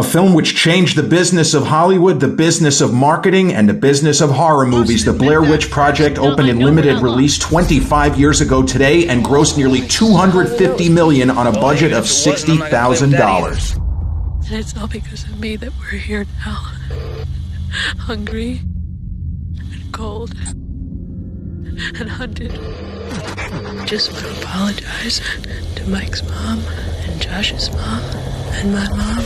film which changed the business of Hollywood, the business of marketing, and the business of horror movies. The Blair Witch Project opened in limited release 25 years ago today and grossed nearly $250 million on a budget of $60,000. And it's all because of me that we're here now. Hungry and cold and hunted. Just want to apologize to Mike's mom and Josh's mom and my mom.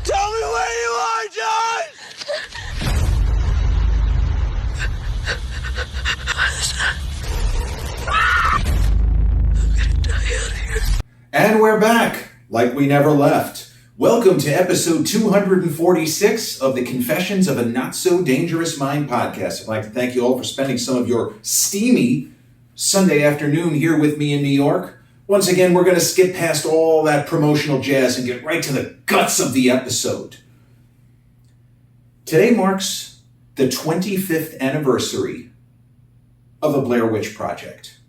Tell me where you are, Josh! I'm gonna die out here. And we're back, like we never left. Welcome to episode 246 of the Confessions of a Not-So-Dangerous Mind podcast. I'd like to thank you all for spending some of your steamy Sunday afternoon here with me in New York. Once again, we're going to skip past all that promotional jazz and get right to the guts of the episode. Today marks the 25th anniversary of the Blair Witch Project.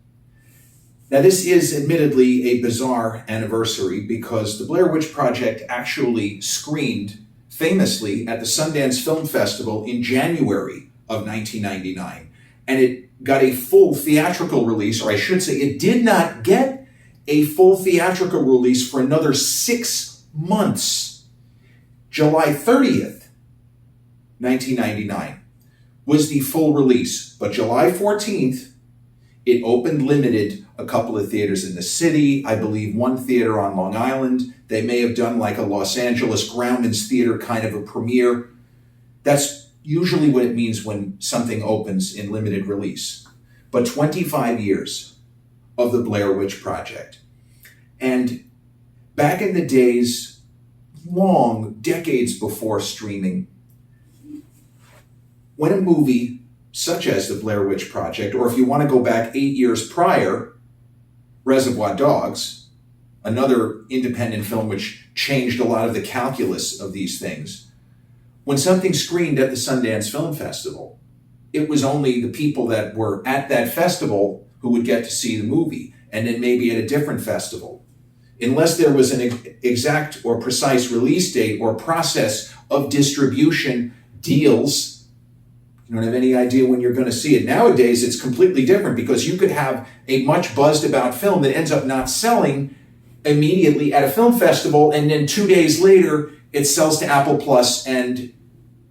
Now, this is admittedly a bizarre anniversary because the Blair Witch Project actually screened famously at the Sundance Film Festival in January of 1999. And it got a full theatrical release, or I should say it did not get a full theatrical release for another 6 months. July 30th, 1999 was the full release, but July 14th, it opened limited a couple of theaters in the city, I believe one theater on Long Island. They may have done like a Los Angeles Grauman's Theater kind of a premiere. That's usually what it means when something opens in limited release. But 25 years of the Blair Witch Project. And back in the days, long decades before streaming, when a movie such as the Blair Witch Project, or if you want to go back 8 years prior, Reservoir Dogs, another independent film which changed a lot of the calculus of these things. When something screened at the Sundance Film Festival, it was only the people that were at that festival who would get to see the movie, and then maybe at a different festival. Unless there was an exact or precise release date or process of distribution deals, you don't have any idea when you're going to see it. Nowadays, it's completely different because you could have a much buzzed about film that ends up not selling immediately at a film festival, and then 2 days later, it sells to Apple Plus, and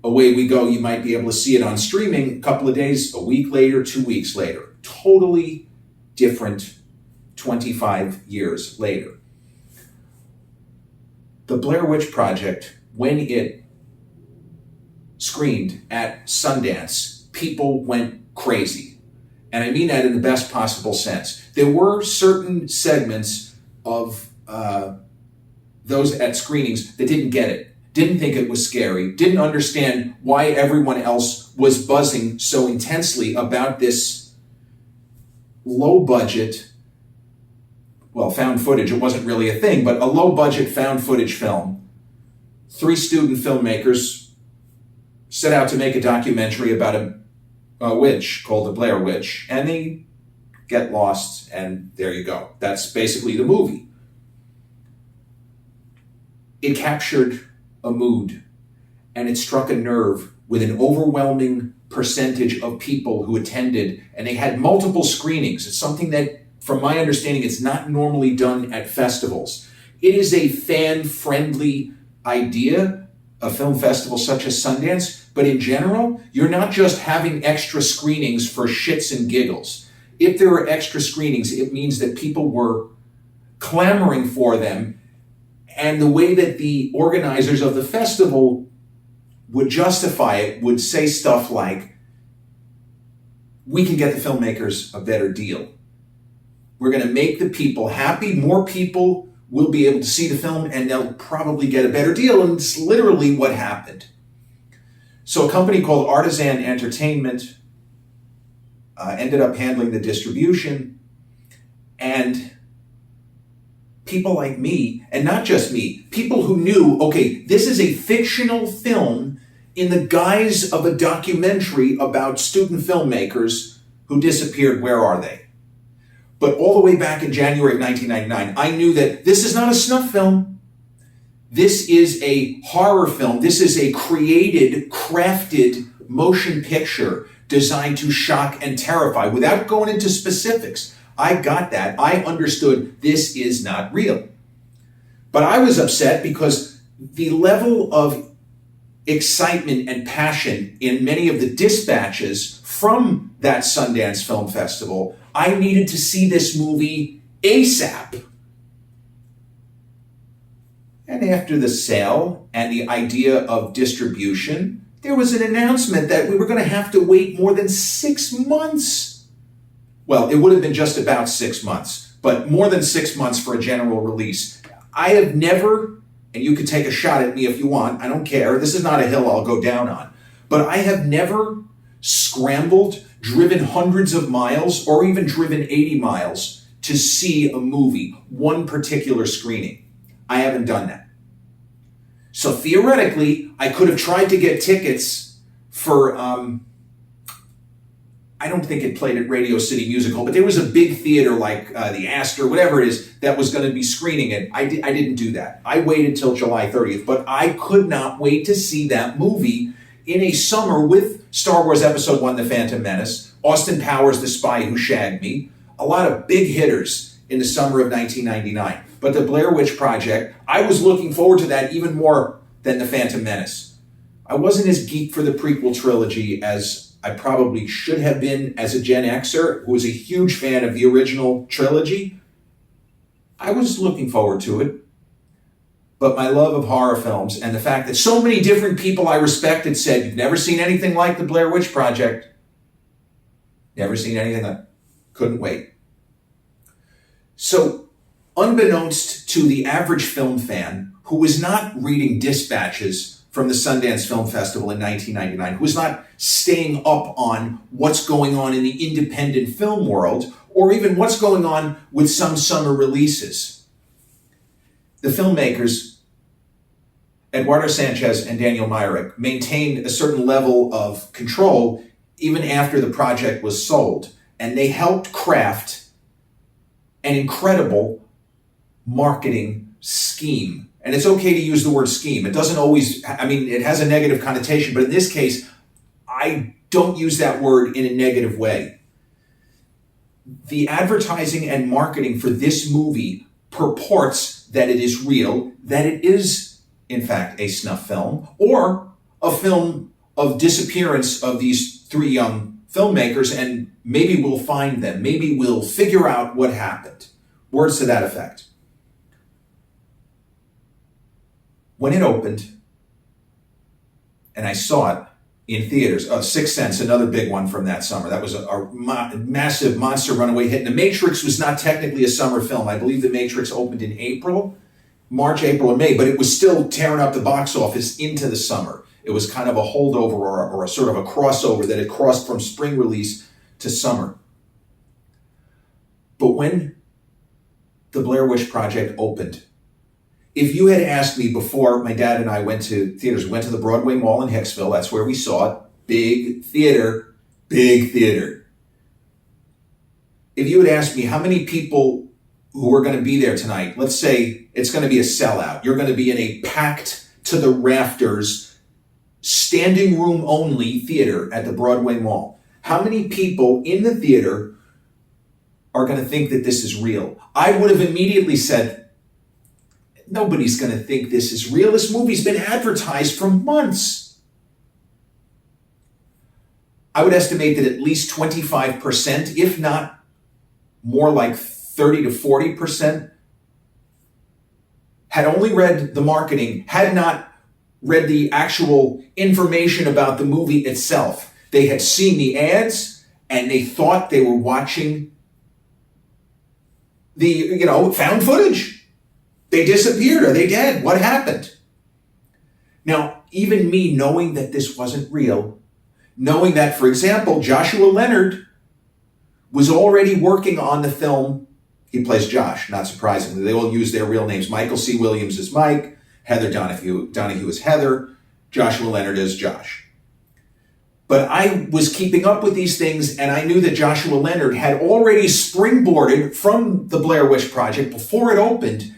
away we go. You might be able to see it on streaming a couple of days, a week later, 2 weeks later. Totally different 25 years later. The Blair Witch Project, when it screened at Sundance, people went crazy. And I mean that in the best possible sense. There were certain segments of those at screenings that didn't get it, didn't think it was scary, didn't understand why everyone else was buzzing so intensely about this low-budget, well, found footage, it wasn't really a thing, but a low-budget found footage film. 3 student filmmakers set out to make a documentary about a witch called the Blair Witch, and they get lost, and there you go. That's basically the movie. It captured a mood, and it struck a nerve with an overwhelming percentage of people who attended, and they had multiple screenings. It's something that, from my understanding, it's not normally done at festivals. It is a fan-friendly idea, a film festival such as Sundance, but in general, you're not just having extra screenings for shits and giggles. If there are extra screenings, it means that people were clamoring for them, and the way that the organizers of the festival would justify it would say stuff like, we can get the filmmakers a better deal. We're going to make the people happy. More people will be able to see the film, and they'll probably get a better deal. And it's literally what happened. So a company called Artisan Entertainment ended up handling the distribution, and people like me, and not just me, people who knew, okay, this is a fictional film in the guise of a documentary about student filmmakers who disappeared. Where are they? But all the way back in January of 1999, I knew that this is not a snuff film. This is a horror film. This is a created, crafted motion picture designed to shock and terrify. Without going into specifics, I got that. I understood this is not real. But I was upset because the level of excitement and passion in many of the dispatches from that Sundance Film Festival, I needed to see this movie ASAP. And after the sale and the idea of distribution, there was an announcement that we were going to have to wait more than 6 months. Well, it would have been just about 6 months, but more than 6 months for a general release. I have never, and you can take a shot at me if you want, I don't care, this is not a hill I'll go down on, but I have never scrambled, driven hundreds of miles, or even driven 80 miles to see a movie, one particular screening. I haven't done that. So theoretically, I could have tried to get tickets for, I don't think it played at Radio City Music Hall, but there was a big theater like the Astor, whatever it is, that was going to be screening it. I didn't do that. I waited till July 30th, but I could not wait to see that movie in a summer with Star Wars Episode 1, The Phantom Menace, Austin Powers, The Spy Who Shagged Me, a lot of big hitters in the summer of 1999. But the Blair Witch Project, I was looking forward to that even more than The Phantom Menace. I wasn't as geek for the prequel trilogy as I probably should have been as a Gen Xer who was a huge fan of the original trilogy. I was looking forward to it. But my love of horror films and the fact that so many different people I respected said, "You've never seen anything like the Blair Witch Project." Never seen anything like, couldn't wait. So, unbeknownst to the average film fan who was not reading dispatches from the Sundance Film Festival in 1999, who was not staying up on what's going on in the independent film world, or even what's going on with some summer releases, the filmmakers, Eduardo Sanchez and Daniel Myrick, maintained a certain level of control even after the project was sold, and they helped craft an incredible marketing scheme. And it's okay to use the word scheme. It doesn't always, it has a negative connotation, but in this case, I don't use that word in a negative way. The advertising and marketing for this movie purports that it is real, that it is, in fact, a snuff film, or a film of disappearance of these 3 young filmmakers, and maybe we'll find them. Maybe we'll figure out what happened. Words to that effect. When it opened, and I saw it in theaters, Sixth Sense, another big one from that summer. That was a massive monster runaway hit. And The Matrix was not technically a summer film. I believe The Matrix opened in March, April, or May, but it was still tearing up the box office into the summer. It was kind of a holdover or a sort of a crossover that had crossed from spring release to summer. But when the Blair Witch Project opened, if you had asked me before my dad and I went to theaters, we went to the Broadway Mall in Hicksville, that's where we saw it, big theater. If you had asked me how many people who are going to be there tonight, let's say it's going to be a sellout, you're going to be in a packed to the rafters, standing room only theater at the Broadway Mall. How many people in the theater are going to think that this is real? I would have immediately said, nobody's going to think this is real. This movie's been advertised for months. I would estimate that at least 25%, if not more like 30 to 40%, had only read the marketing, had not read the actual information about the movie itself. They had seen the ads and they thought they were watching the, found footage. They disappeared. Are they dead? What happened? Now, even me knowing that this wasn't real, knowing that, for example, Joshua Leonard was already working on the film. He plays Josh, not surprisingly. They all use their real names. Michael C. Williams is Mike, Heather Donahue is Heather, Joshua Leonard is Josh. But I was keeping up with these things, and I knew that Joshua Leonard had already springboarded from the Blair Witch Project before it opened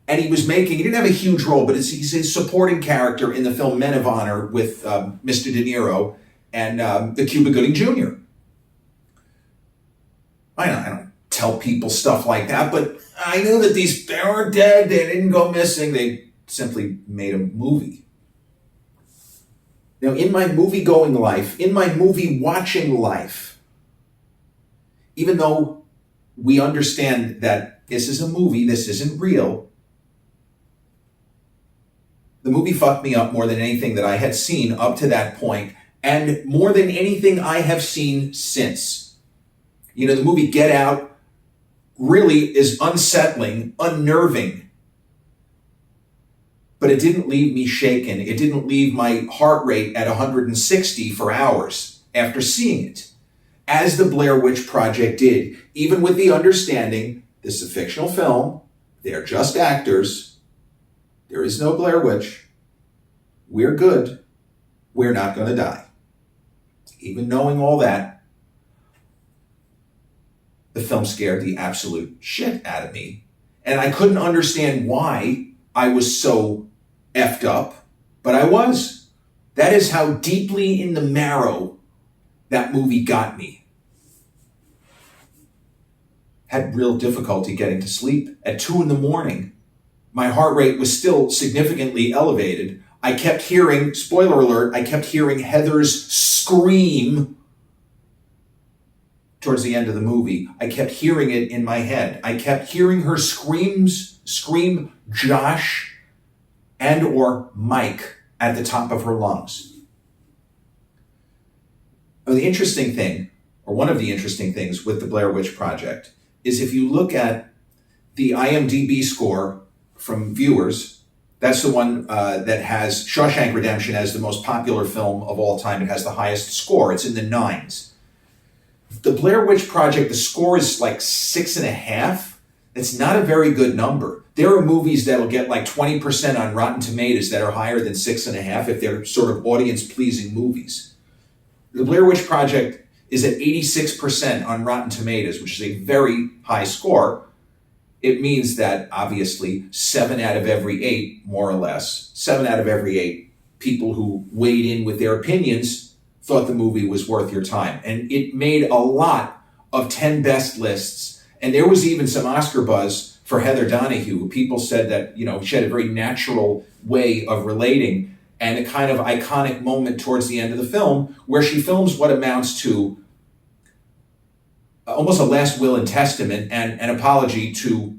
And he didn't have a huge role, but he's a supporting character in the film Men of Honor with Mr. De Niro and the Cuba Gooding Jr. I don't tell people stuff like that, but I knew that they weren't dead, they didn't go missing, they simply made a movie. Now, in my movie-going life, in my movie-watching life, even though we understand that this is a movie, this isn't real, the movie fucked me up more than anything that I had seen up to that point, and more than anything I have seen since. You know, the movie Get Out really is unsettling, unnerving, but it didn't leave me shaken. It didn't leave my heart rate at 160 for hours after seeing it, as the Blair Witch Project did, even with the understanding this is a fictional film, they're just actors, there is no Blair Witch, we're good, we're not going to die. Even knowing all that, the film scared the absolute shit out of me. And I couldn't understand why I was so effed up, but I was. That is how deeply in the marrow that movie got me. Had real difficulty getting to sleep. At 2 a.m, my heart rate was still significantly elevated. I kept hearing, spoiler alert, I kept hearing Heather's scream towards the end of the movie. I kept hearing it in my head. I kept hearing her scream Josh and or Mike at the top of her lungs. The interesting thing, or one of the interesting things with the Blair Witch Project, is if you look at the IMDb score from viewers, that's the one that has Shawshank Redemption as the most popular film of all time. It has the highest score. It's in the 9s. The Blair Witch Project, the score is like 6.5. It's not a very good number. There are movies that'll get like 20% on Rotten Tomatoes that are higher than 6.5 if they're sort of audience-pleasing movies. The Blair Witch Project is at 86% on Rotten Tomatoes, which is a very high score. It means that, obviously, 7 out of every 8, more or less, 7 out of every 8 people who weighed in with their opinions thought the movie was worth your time. And it made a lot of 10 best lists. And there was even some Oscar buzz for Heather Donahue, who people said that, you know, she had a very natural way of relating, and a kind of iconic moment towards the end of the film where she films what amounts to almost a last will and testament and an apology to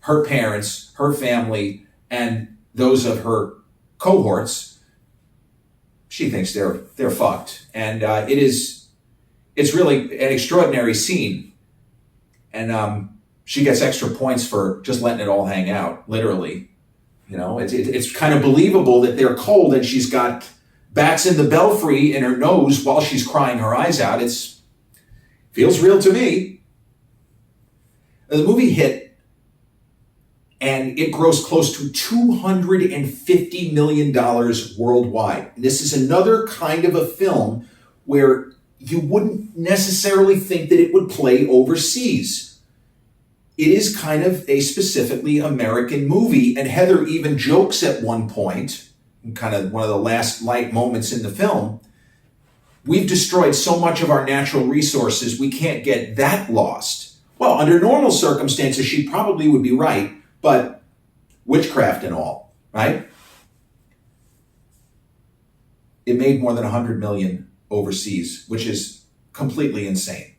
her parents, her family, and those of her cohorts. She thinks they're fucked. And it's really an extraordinary scene. And she gets extra points for just letting it all hang out, literally. You know, it's kind of believable that they're cold and she's got bats in the belfry in her nose while she's crying her eyes out. Feels real to me. The movie hit, and it grossed close to $250 million worldwide. And this is another kind of a film where you wouldn't necessarily think that it would play overseas. It is kind of a specifically American movie, and Heather even jokes at one point, kind of one of the last light moments in the film, we've destroyed so much of our natural resources, we can't get that lost. Well, under normal circumstances, she probably would be right, but witchcraft and all, right? It made more than 100 million overseas, which is completely insane.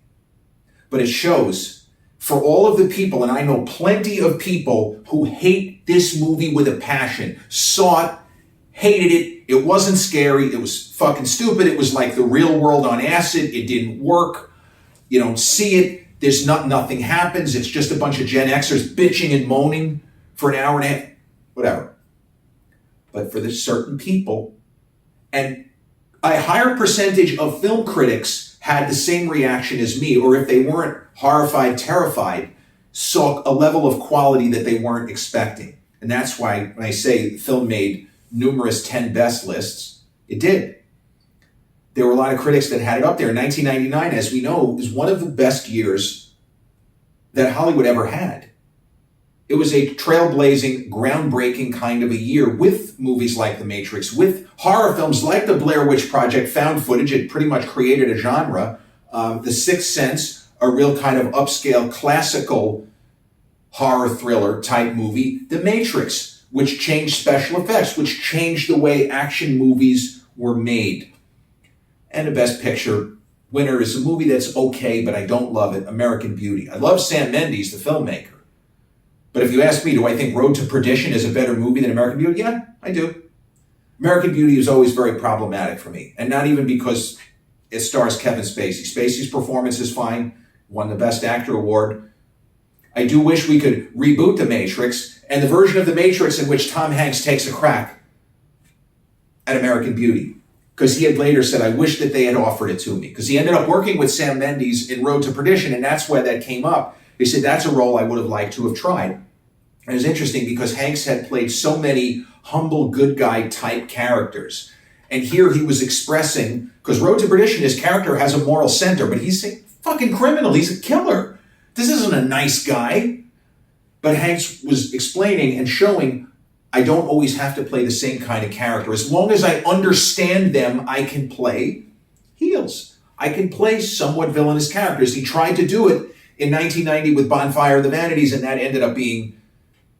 But it shows, for all of the people, and I know plenty of people who hate this movie with a passion, saw it, hated it, it wasn't scary, it was fucking stupid, it was like the real world on acid, it didn't work, you don't see it, there's nothing happens, it's just a bunch of Gen Xers bitching and moaning for an hour and a half, whatever. But for the certain people, and a higher percentage of film critics had the same reaction as me, or if they weren't horrified, terrified, saw a level of quality that they weren't expecting. And that's why when I say the film made numerous 10 best lists, it did. There were a lot of critics that had it up there. 1999, as we know, is one of the best years that Hollywood ever had. It was a trailblazing, groundbreaking kind of a year with movies like The Matrix, with horror films like The Blair Witch Project, found footage. It pretty much created a genre. The Sixth Sense, a real kind of upscale, classical horror thriller type movie. The Matrix, which changed special effects, which changed the way action movies were made. And the Best Picture winner is a movie that's okay, but I don't love it, American Beauty. I love Sam Mendes, the filmmaker. But if you ask me, do I think Road to Perdition is a better movie than American Beauty? Yeah, I do. American Beauty is always very problematic for me. And not even because it stars Kevin Spacey. Spacey's performance is fine, won the Best Actor award. I do wish we could reboot The Matrix, and the version of The Matrix in which Tom Hanks takes a crack at American Beauty. Because he had later said, I wish that they had offered it to me. Because he ended up working with Sam Mendes in Road to Perdition, and that's where that came up. He said, that's a role I would have liked to have tried. And it's interesting because Hanks had played so many humble, good guy type characters. And here he was expressing, because Road to Perdition, his character has a moral center, but he's a fucking criminal. He's a killer. This isn't a nice guy. But Hanks was explaining and showing, I don't always have to play the same kind of character. As long as I understand them, I can play heels. I can play somewhat villainous characters. He tried to do it in 1990 with Bonfire of the Vanities, and that ended up being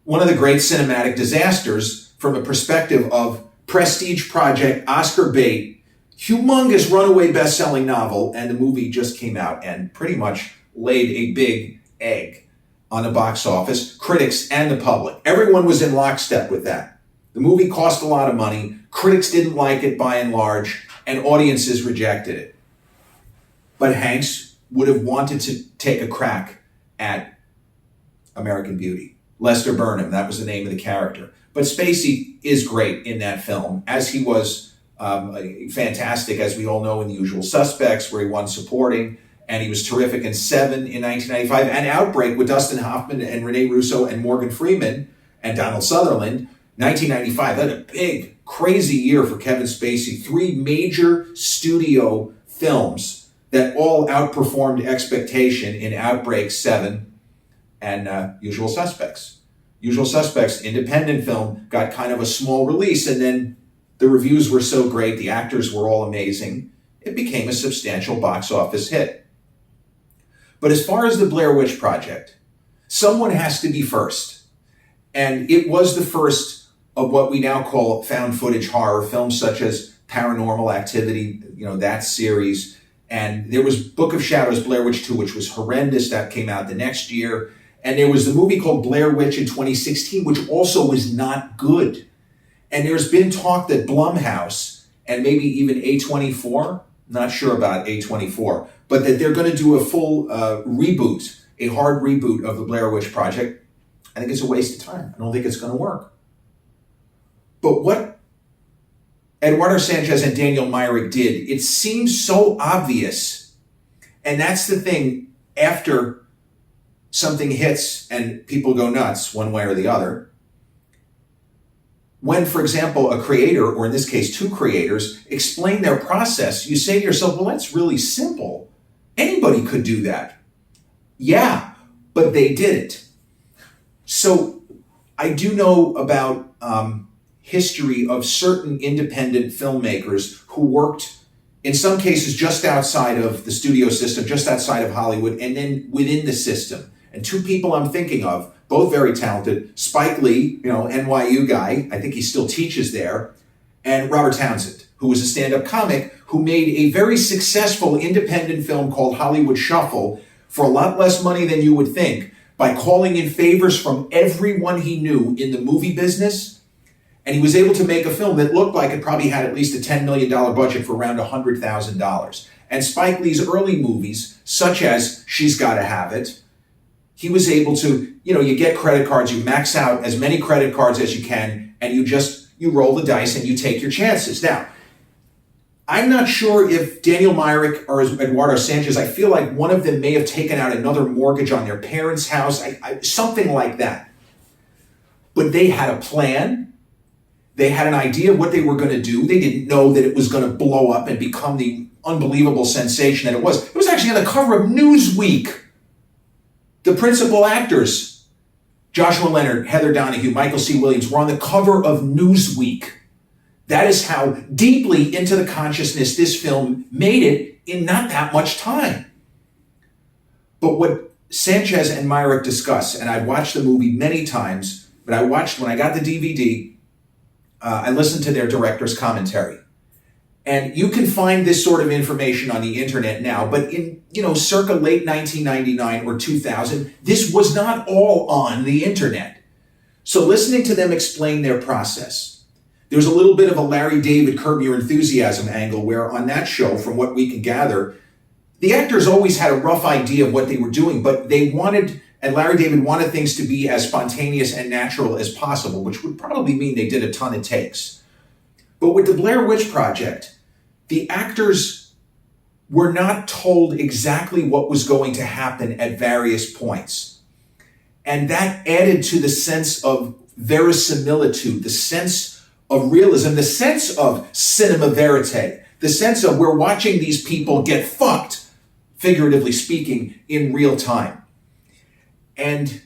one of the great cinematic disasters from a perspective of prestige project, Oscar bait, humongous runaway best-selling novel, and the movie just came out and pretty much laid a big egg on the box office, critics and the public. Everyone was in lockstep with that. The movie cost a lot of money, critics didn't like it by and large, and audiences rejected it. But Hanks would have wanted to take a crack at American Beauty. Lester Burnham, that was the name of the character. But Spacey is great in that film, as he was fantastic, as we all know, in The Usual Suspects, where he won supporting, and he was terrific in Seven in 1995, and Outbreak with Dustin Hoffman and Rene Russo and Morgan Freeman and Donald Sutherland. 1995, that had a big, crazy year for Kevin Spacey. 3 major studio films that all outperformed expectation in Outbreak, Seven, and Usual Suspects. Usual Suspects, independent film, got kind of a small release, and then the reviews were so great, the actors were all amazing, it became a substantial box office hit. But as far as the Blair Witch Project, someone has to be first. And it was the first of what we now call found footage horror films, such as Paranormal Activity, that series. And there was Book of Shadows, Blair Witch 2, which was horrendous. That came out the next year. And there was the movie called Blair Witch in 2016, which also was not good. And there's been talk that Blumhouse and maybe even A24, not sure about A24, but that they're going to do a full reboot, a hard reboot of the Blair Witch Project. I think it's a waste of time. I don't think it's going to work. But what Eduardo Sanchez and Daniel Myrick did, it seems so obvious. And that's the thing, after something hits and people go nuts one way or the other. When, for example, a creator, or in this case, 2 creators, explain their process, you say to yourself, well, that's really simple. Anybody could do that. Yeah, but they didn't. So I do know about history of certain independent filmmakers who worked, in some cases, just outside of the studio system, just outside of Hollywood, and then within the system. And 2 people I'm thinking of, both very talented, Spike Lee, NYU guy, I think he still teaches there, and Robert Townsend, who was a stand-up comic who made a very successful independent film called Hollywood Shuffle for a lot less money than you would think, by calling in favors from everyone he knew in the movie business. And he was able to make a film that looked like it probably had at least a $10 million budget for around $100,000. And Spike Lee's early movies, such as She's Gotta Have It, he was able to, you get credit cards, you max out as many credit cards as you can, and you roll the dice and you take your chances. Now, I'm not sure if Daniel Myrick or Eduardo Sanchez, I feel like one of them may have taken out another mortgage on their parents' house, something like that. But they had a plan. They had an idea of what they were going to do. They didn't know that it was going to blow up and become the unbelievable sensation that it was. It was actually on the cover of Newsweek. The principal actors, Joshua Leonard, Heather Donahue, Michael C. Williams were on the cover of Newsweek. That is how deeply into the consciousness this film made it in not that much time. But what Sanchez and Myrick discuss, and I've watched the movie many times, but when I got the DVD, I listened to their director's commentary. And you can find this sort of information on the internet now, but in, circa late 1999 or 2000, this was not all on the internet. So listening to them explain their process, there's a little bit of a Larry David Curb Your Enthusiasm angle where on that show, from what we can gather, the actors always had a rough idea of what they were doing, but and Larry David wanted things to be as spontaneous and natural as possible, which would probably mean they did a ton of takes. But with the Blair Witch Project, the actors were not told exactly what was going to happen at various points. And that added to the sense of verisimilitude, the sense of realism, the sense of cinema verite, the sense of we're watching these people get fucked, figuratively speaking, in real time. And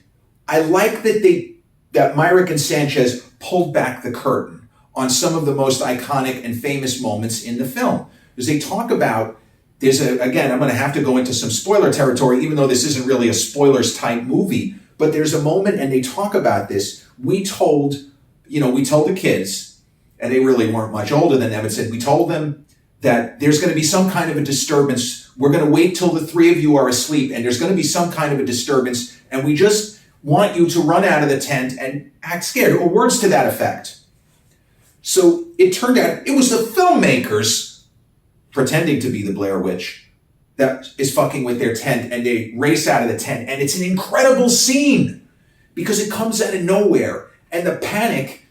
I like that Myrick and Sanchez pulled back the curtain on some of the most iconic and famous moments in the film. Because they talk about, again, I'm going to have to go into some spoiler territory, even though this isn't really a spoilers type movie, but there's a moment and they talk about this. We told the kids, and they really weren't much older than them, we told them that there's going to be some kind of a disturbance. We're going to wait till the three of you are asleep, and there's going to be some kind of a disturbance, and we just want you to run out of the tent and act scared, or words to that effect. So it turned out it was the filmmakers pretending to be the Blair Witch that is fucking with their tent, and they race out of the tent, and it's an incredible scene because it comes out of nowhere, and the panic,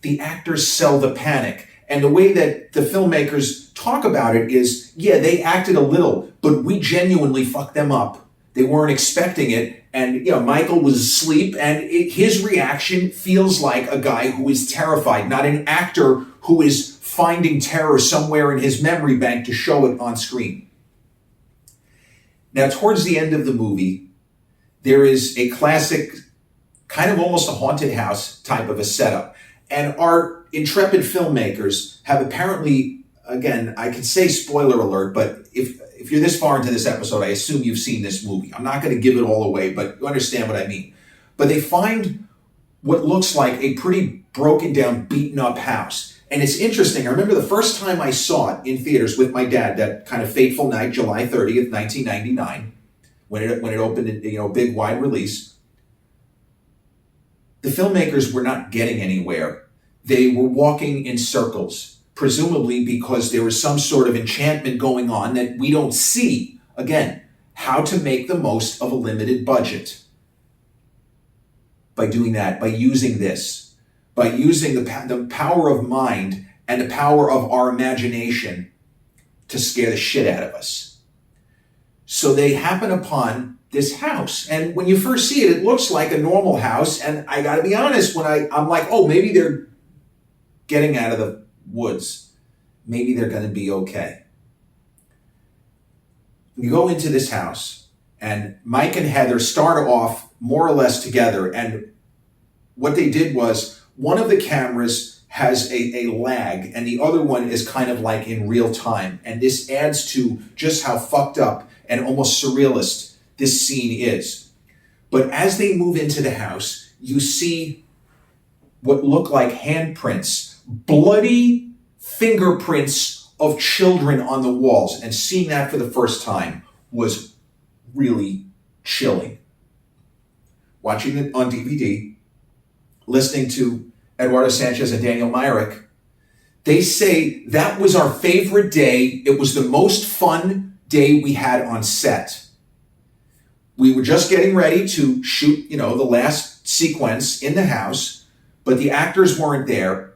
the actors sell the panic. And the way that the filmmakers talk about it is, yeah, they acted a little, but we genuinely fucked them up. They weren't expecting it. And, Michael was asleep, and his reaction feels like a guy who is terrified, not an actor who is finding terror somewhere in his memory bank to show it on screen. Now, towards the end of the movie, there is a classic, kind of almost a haunted house type of a setup. And our intrepid filmmakers have apparently, again, I could say spoiler alert, but if you're this far into this episode, I assume you've seen this movie. I'm not going to give it all away, but you understand what I mean. But they find what looks like a pretty broken down, beaten up house. And it's interesting. I remember the first time I saw it in theaters with my dad, that kind of fateful night, July 30th, 1999, when it opened in, big wide release. The filmmakers were not getting anywhere. They were walking in circles, presumably because there was some sort of enchantment going on that we don't see. Again, how to make the most of a limited budget. By doing that, by using this, by using the power of mind and the power of our imagination to scare the shit out of us. So they happen upon this house. And when you first see it, it looks like a normal house. And I got to be honest, when I'm like, oh, maybe they're getting out of the woods. Maybe they're going to be okay. You go into this house, and Mike and Heather start off more or less together. And what they did was, one of the cameras has a lag, and the other one is kind of like in real time. And this adds to just how fucked up and almost surrealist this scene is. But as they move into the house, you see what look like handprints, bloody fingerprints of children on the walls. And seeing that for the first time was really chilling. Watching it on DVD, listening to Eduardo Sanchez and Daniel Myrick, they say that was our favorite day. It was the most fun day we had on set. We were just getting ready to shoot, the last sequence in the house, but the actors weren't there.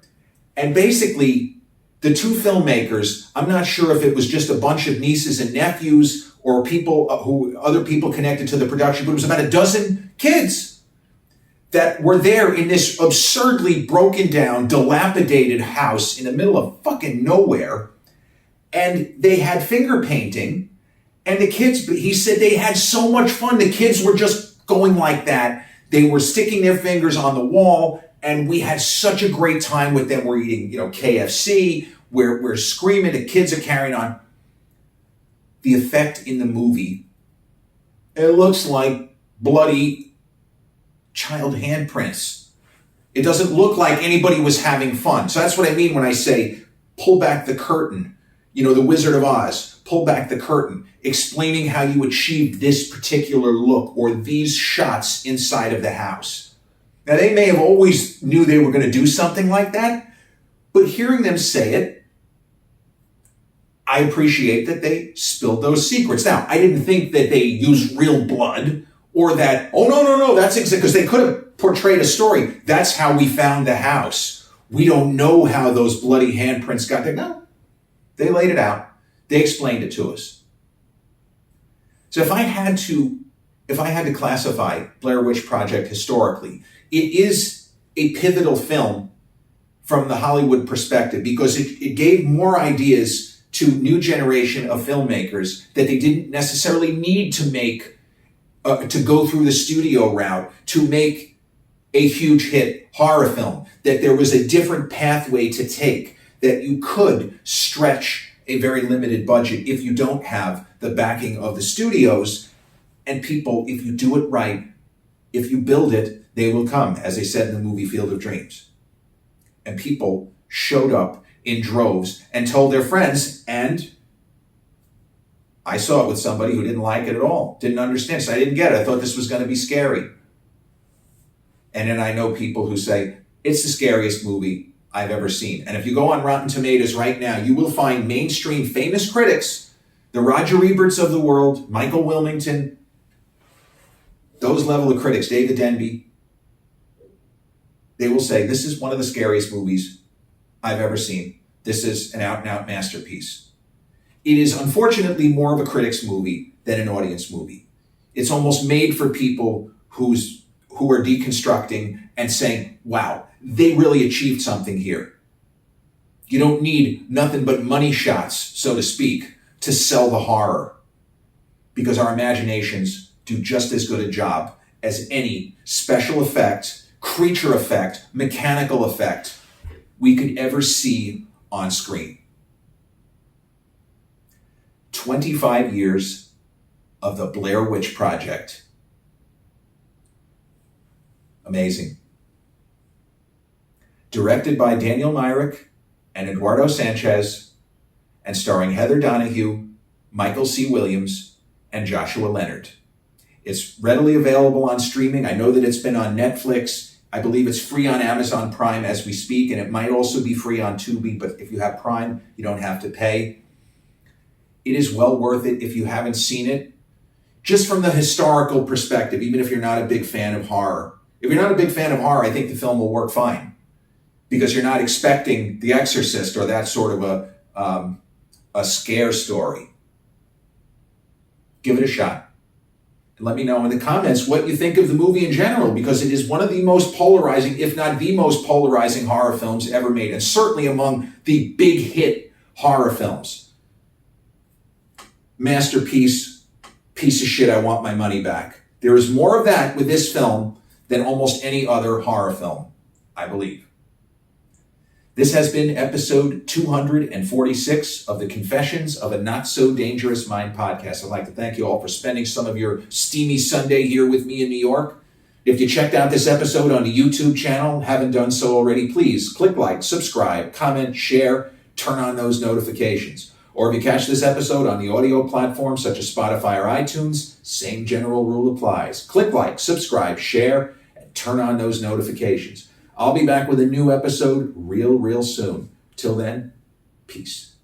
And basically, the two filmmakers, I'm not sure if it was just a bunch of nieces and nephews or other people connected to the production, but it was about a dozen kids that were there in this absurdly broken down, dilapidated house in the middle of fucking nowhere. And they had finger painting. And the kids, he said they had so much fun. The kids were just going like that. They were sticking their fingers on the wall, and we had such a great time with them. We're eating, KFC. We're screaming. The kids are carrying on. The effect in the movie, it looks like bloody child handprints. It doesn't look like anybody was having fun. So that's what I mean when I say pull back the curtain. The Wizard of Oz, pull back the curtain, explaining how you achieved this particular look or these shots inside of the house. Now, they may have always knew they were going to do something like that, but hearing them say it, I appreciate that they spilled those secrets. Now, I didn't think that they used real blood or that, oh, no, that's exactly, because they could have portrayed a story. That's how we found the house. We don't know how those bloody handprints got there. No, they laid it out. They explained it to us. So if I had to classify Blair Witch Project historically, it is a pivotal film from the Hollywood perspective because it gave more ideas to new generation of filmmakers that they didn't necessarily need to make, to go through the studio route to make a huge hit horror film, that there was a different pathway to take, that you could stretch a very limited budget if you don't have the backing of the studios. And people, if you do it right, if you build it, they will come, as they said in the movie Field of Dreams. And people showed up in droves and told their friends, and I saw it with somebody who didn't like it at all, didn't understand, so I didn't get it. I thought this was going to be scary. And then I know people who say, it's the scariest movie I've ever seen. And if you go on Rotten Tomatoes right now, you will find mainstream famous critics, the Roger Eberts of the world, Michael Wilmington, those level of critics, David Denby, they will say, this is one of the scariest movies I've ever seen. This is an out-and-out masterpiece. It is unfortunately more of a critic's movie than an audience movie. It's almost made for people who are deconstructing and saying, wow, they really achieved something here. You don't need nothing but money shots, so to speak, to sell the horror, because our imaginations do just as good a job as any special effect, creature effect, mechanical effect we could ever see on screen. 25 years of the Blair Witch Project. Amazing. Directed by Daniel Myrick and Eduardo Sanchez, and starring Heather Donahue, Michael C. Williams, and Joshua Leonard. It's readily available on streaming. I know that it's been on Netflix. I believe it's free on Amazon Prime as we speak, and it might also be free on Tubi, but if you have Prime, you don't have to pay. It is well worth it if you haven't seen it. Just from the historical perspective, even if you're not a big fan of horror. If you're not a big fan of horror, I think the film will work fine, because you're not expecting The Exorcist or that sort of a scare story. Give it a shot. And let me know in the comments what you think of the movie in general, because it is one of the most polarizing, if not the most polarizing horror films ever made, and certainly among the big hit horror films. Masterpiece, piece of shit, I want my money back. There is more of that with this film than almost any other horror film, I believe. This has been episode 246 of the Confessions of a Not So Dangerous Mind podcast. I'd like to thank you all for spending some of your steamy Sunday here with me in New York. If you checked out this episode on the YouTube channel, haven't done so already, please click like, subscribe, comment, share, turn on those notifications. Or if you catch this episode on the audio platforms such as Spotify or iTunes, same general rule applies. Click like, subscribe, share, and turn on those notifications. I'll be back with a new episode real soon. Till then, peace.